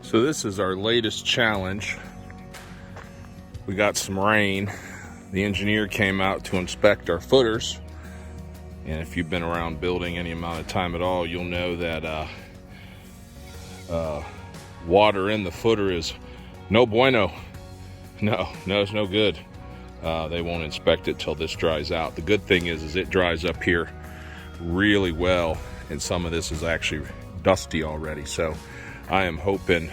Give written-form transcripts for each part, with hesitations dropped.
So this is our latest challenge. We got some rain. The engineer came out to inspect our footers. And if you've been around building any amount of time at all, you'll know that water in the footer is no bueno. No, it's no good. They won't inspect it till this dries out. The good thing is it dries up here really well, and some of this is actually dusty already. So I am hoping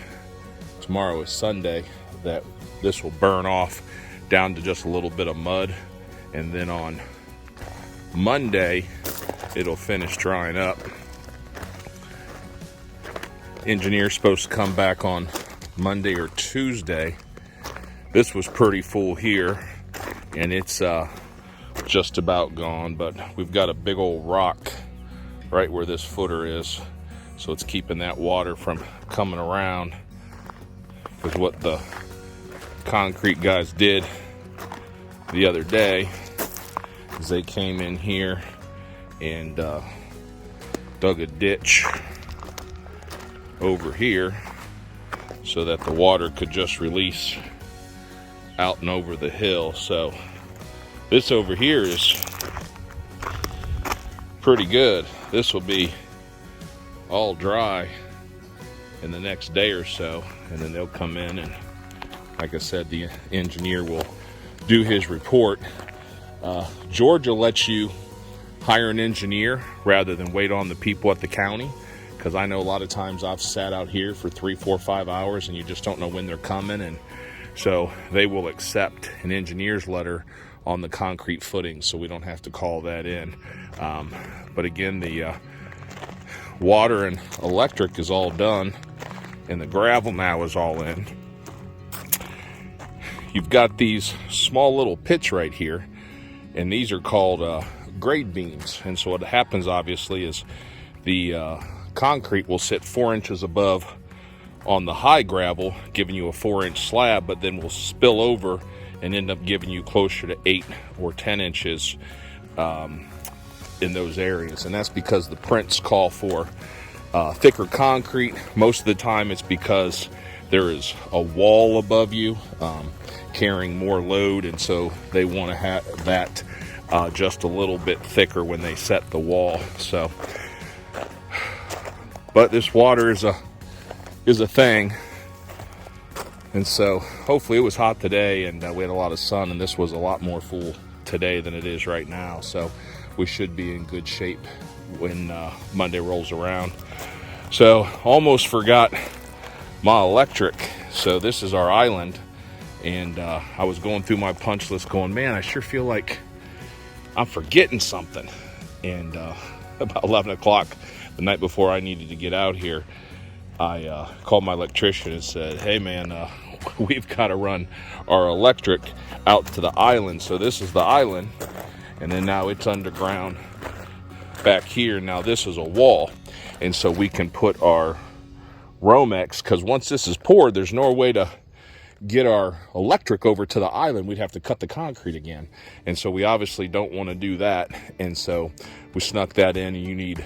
tomorrow is Sunday that this will burn off down to just a little bit of mud, and then on Monday it'll finish drying up. Engineer's supposed to come back on Monday or Tuesday. This was pretty full here, and it's just about gone, but we've got a big old rock right where this footer is, so it's keeping that water from coming around. Because what the concrete guys did the other day is they came in here and dug a ditch over here so that the water could just release out and over the hill. So this over here is pretty good. This will be all dry in the next day or so, and then they'll come in and, like I said, the engineer will do his report. Georgia lets you hire an engineer rather than wait on the people at the county, because I know a lot of times I've sat out here for 3, 4, 5 hours and you just don't know when they're coming, and so they will accept an engineer's letter on the concrete footing, so we don't have to call that in. But again, the water and electric is all done, and the gravel now is all in. You've got these small little pits right here, and these are called grade beams. And so what happens obviously is the concrete will sit 4 inches above on the high gravel, giving you a 4-inch slab, but then will spill over and end up giving you closer to 8 or 10 inches in those areas. And that's because the prints call for thicker concrete. Most of the time it's because there is a wall above you carrying more load, and so they want to have that just a little bit thicker when they set the wall. So, but this water is a thing, and so hopefully it was hot today, and we had a lot of sun, and this was a lot more full today than it is right now. So we should be in good shape when Monday rolls around. So almost forgot my electric. So this is our island, and I was going through my punch list going, man, I sure feel like I'm forgetting something. And about 11 o'clock the night before I needed to get out here, I called my electrician and said, hey man, we've got to run our electric out to the island. So this is the island, and then now it's underground back here. Now this is a wall, and so we can put our Romex, because once this is poured, there's no way to get our electric over to the island. We'd have to cut the concrete again, and so we obviously don't want to do that. And so we snuck that in, and you need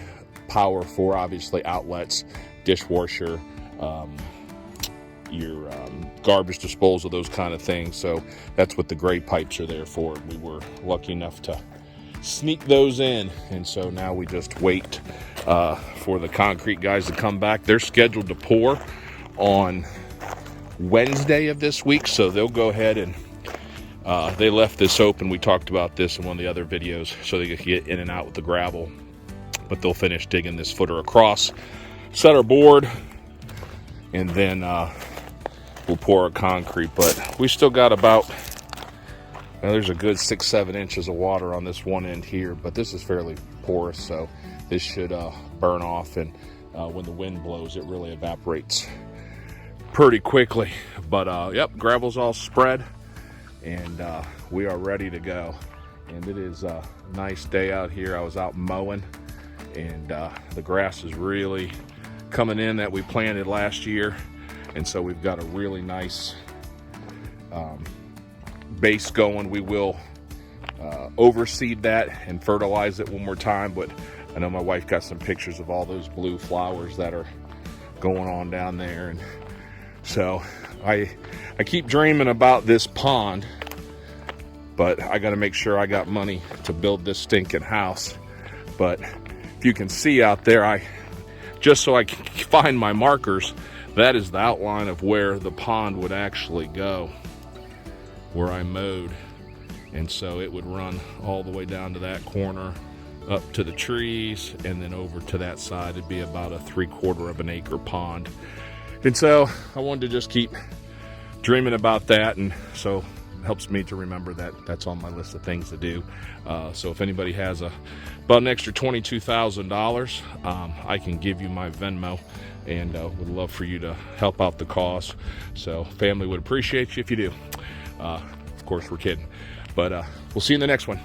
power for obviously outlets, dishwasher, your garbage disposal, those kind of things. So that's what the gray pipes are there for. We were lucky enough to sneak those in, and so now we just wait for the concrete guys to come back. They're scheduled to pour on Wednesday of this week, so they'll go ahead and they left this open. We talked about this in one of the other videos, so they can get in and out with the gravel. But they'll finish digging this footer across, set our board, and then we'll pour our concrete. But we still got about, now there's a good 6-7 inches of water on this one end here, but this is fairly porous, so this should burn off, and when the wind blows it really evaporates pretty quickly. But yep, gravel's all spread, and we are ready to go. And it is a nice day out here. I was out mowing, and the grass is really coming in that we planted last year, and so we've got a really nice base going. We will overseed that and fertilize it one more time, but I know my wife got some pictures of all those blue flowers that are going on down there, and So I keep dreaming about this pond, but I got to make sure I got money to build this stinking house. But if you can see out there, just so I can find my markers, that is the outline of where the pond would actually go, where I mowed. And so it would run all the way down to that corner, up to the trees, and then over to that side. It'd be about a 3/4 of an acre pond. And so I wanted to just keep dreaming about that, and so it helps me to remember that that's on my list of things to do. So if anybody has about an extra $22,000, I can give you my Venmo, and would love for you to help out the cause. So family would appreciate you if you do. Of course, we're kidding. But we'll see you in the next one.